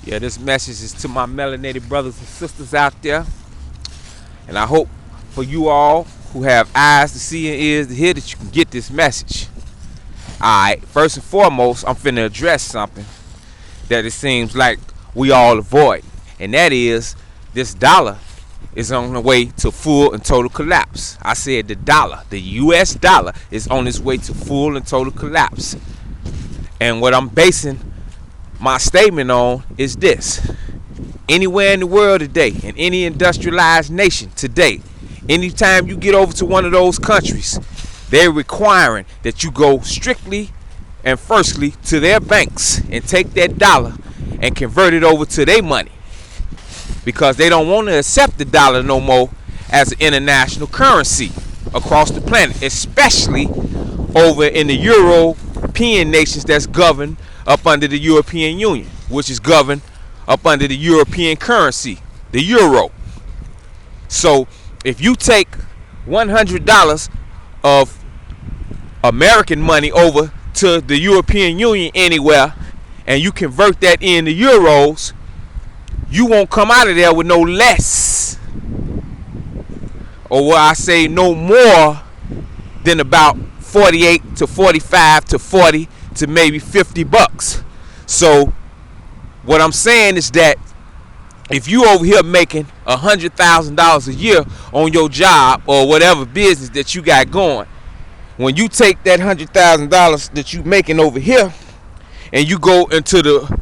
Yeah, this message is to my melanated brothers and sisters out there. And I hope for you all who have eyes to see and ears to hear that you can get this message. Alright, first and foremost, I'm finna address something that it seems like we all avoid. And that is, this dollar is on the way to full and total collapse. I said the dollar, the US dollar, is on its way to full and total collapse. And what I'm basing my statement on is this. Anywhere in the world today, in any industrialized nation today, anytime you get over to one of those countries, they're requiring that you go strictly and firstly to their banks and take that dollar and convert it over to their money, because they don't want to accept the dollar no more as an international currency across the planet, especially over in the European nations that's governed up under the European Union, which is governed up under the European currency, the euro. So if you take $100 of American money over to the European Union anywhere and you convert that into euros, you won't come out of there with no less, or what I say, no more than about 48 to 45 to 40 to maybe $50. So what I'm saying is that if you over here making $100,000 a year on your job or whatever business that you got going, when you take that $100,000 that you making over here and you go into the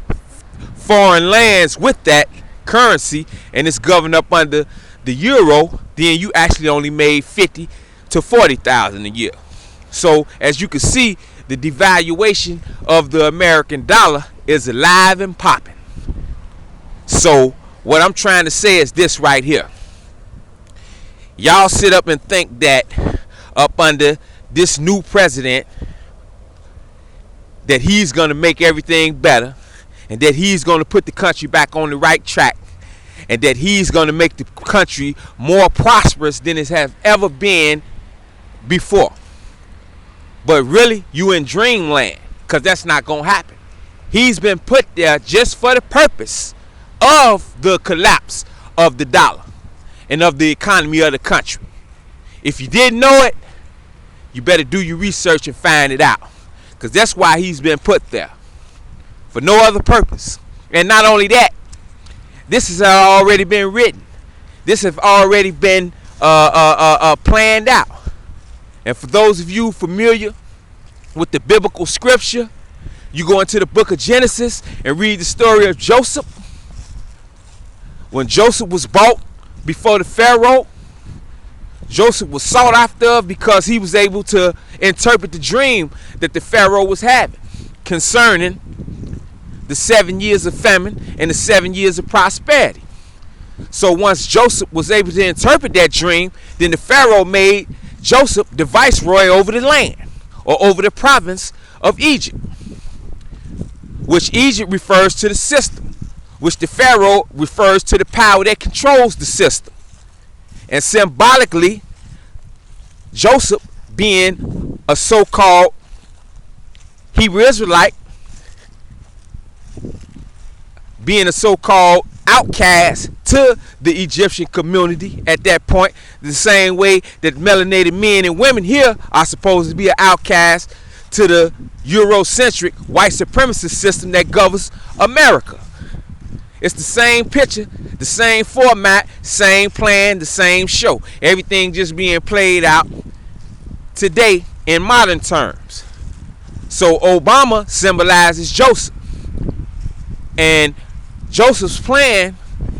foreign lands with that currency and it's governed up under the euro, then you actually only made 50 to 40,000 a year. So as you can see, the devaluation of the American dollar is alive and popping. So what I'm trying to say is this right here. Y'all sit up and think that up under this new president that he's going to make everything better, and that he's going to put the country back on the right track, and that he's going to make the country more prosperous than it has ever been before. But really, you in dreamland, because that's not going to happen. He's been put there just for the purpose of the collapse of the dollar and of the economy of the country. If you didn't know it, you better do your research and find it out, because that's why he's been put there, for no other purpose. And not only that, this has already been written. This has already been planned out. And for those of you familiar with the biblical scripture, you go into the book of Genesis and read the story of Joseph. When Joseph was brought before the Pharaoh, Joseph was sought after because he was able to interpret the dream that the Pharaoh was having concerning the 7 years of famine and the 7 years of prosperity. So once Joseph was able to interpret that dream, then the Pharaoh made Joseph the viceroy over the land, or over the province of Egypt, which Egypt refers to the system, which the Pharaoh refers to the power that controls the system. And symbolically, Joseph, being a so-called Hebrew Israelite, being a so-called outcast to the Egyptian community at that point, the same way that melanated men and women here are supposed to be an outcast to the Eurocentric white supremacist system that governs America. It's the same picture, the same format, same plan, the same show. Everything just being played out today in modern terms. So Obama symbolizes Joseph. And Joseph's plan,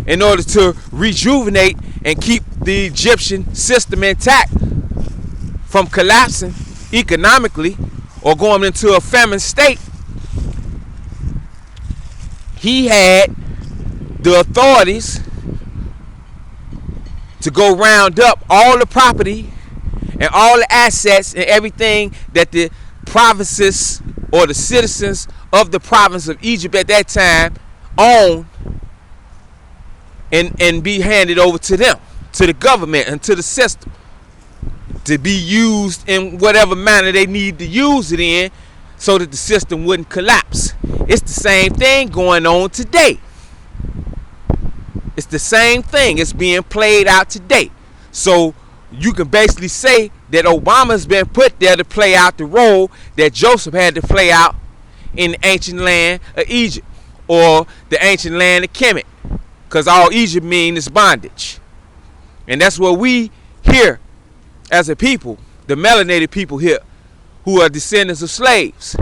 in order to rejuvenate and keep the Egyptian system intact from collapsing economically or going into a famine state, he had the authorities to go round up all the property and all the assets and everything that the provinces or the citizens of the province of Egypt at that time owned, and be handed over to them, to the government and to the system, to be used in whatever manner they need to use it in, so that the system wouldn't collapse. It's the same thing going on today. It's the same thing. It's being played out today. So you can basically say that Obama's been put there to play out the role that Joseph had to play out in the ancient land of Egypt, or the ancient land of Kemet, because all Egypt means is bondage. And that's what we here as a people, the melanated people here, who are descendants of slaves.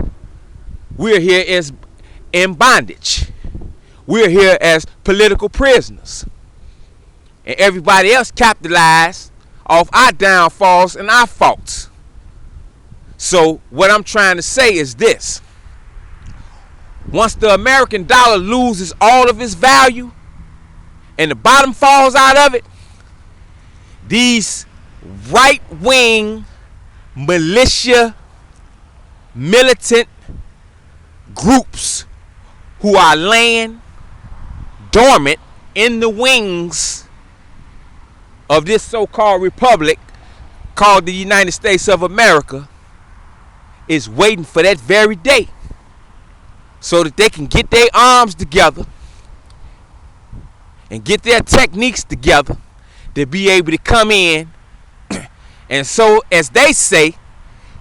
We're here as in bondage. We're here as political prisoners. And everybody else capitalized off our downfalls and our faults. So what I'm trying to say is this. Once the American dollar loses all of its value and the bottom falls out of it, these right-wing militia militant groups who are laying dormant in the wings of this so-called republic called the United States of America is waiting for that very day so that they can get their arms together and get their techniques together to be able to come in and, so as they say,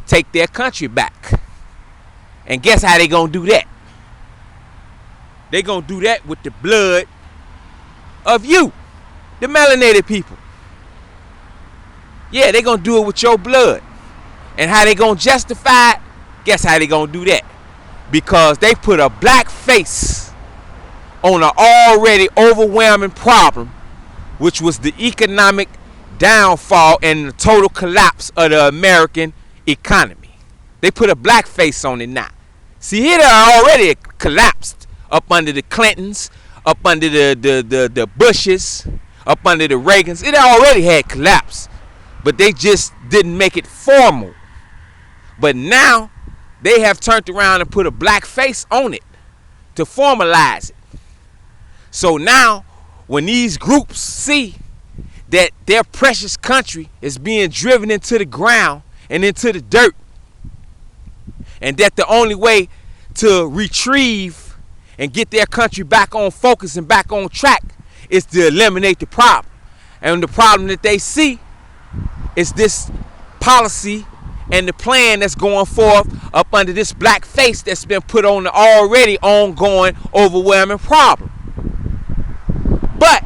take their country back. And guess how they gonna do that? They gonna do that with the blood of you, the melanated people. Yeah, they gonna do it with your blood. And how they gonna justify it? Guess how they gonna do that? Because they put a black face on an already overwhelming problem, which was the economic downfall and the total collapse of the American economy. They put a black face on it now. See, it already collapsed up under the Clintons, up under the Bushes, up under the Reagans. It already had collapsed, but they just didn't make it formal. But now they have turned around and put a black face on it to formalize it. So now when these groups see that their precious country is being driven into the ground and into the dirt, and that the only way to retrieve and get their country back on focus and back on track is to eliminate the problem. And the problem that they see is this policy and the plan that's going forth up under this black face that's been put on the already ongoing overwhelming problem. But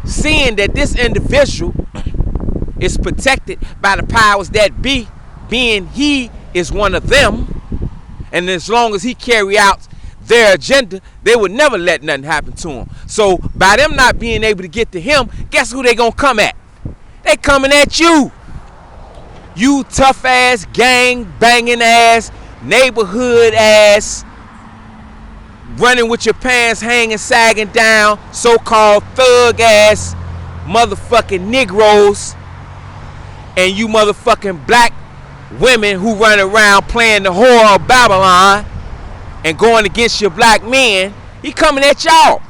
seeing that this individual is protected by the powers that be, being he is one of them, and as long as he carry out their agenda, they would never let nothing happen to him. So by them not being able to get to him, guess who they gonna come at? They coming at you. You tough ass, gang banging ass, neighborhood ass, running with your pants hanging, sagging down, so-called thug ass motherfucking Negroes, and you motherfucking black women who run around playing the whore of Babylon and going against your black men. He coming at y'all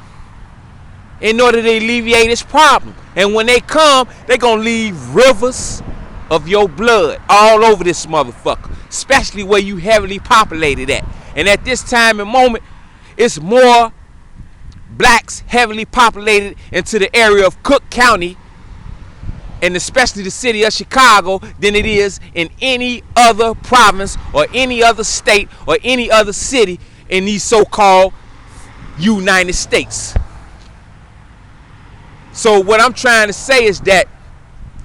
in order to alleviate this problem. And when they come, they gonna leave rivers of your blood all over this motherfucker, especially where you heavily populated at. And at this time and moment, it's more blacks heavily populated into the area of Cook County, and especially the city of Chicago, than it is in any other province or any other state or any other city in these so-called United States. So what I'm trying to say is that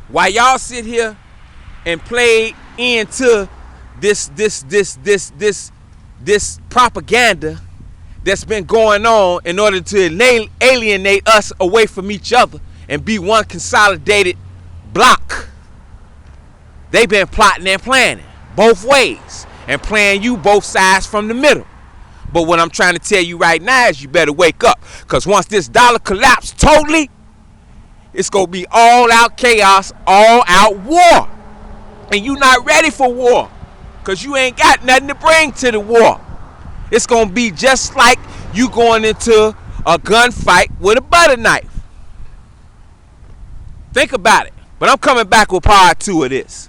while y'all sit here and play into this propaganda that's been going on in order to alienate us away from each other and be one consolidated block, they've been plotting and planning both ways and playing you both sides from the middle. But what I'm trying to tell you right now is you better wake up, because once this dollar collapses totally, it's gonna be all out chaos, all out war, and you not ready for war because you ain't got nothing to bring to the war. It's gonna be just like you going into a gunfight with a butter knife. Think about it. But I'm coming back with part 2 of this.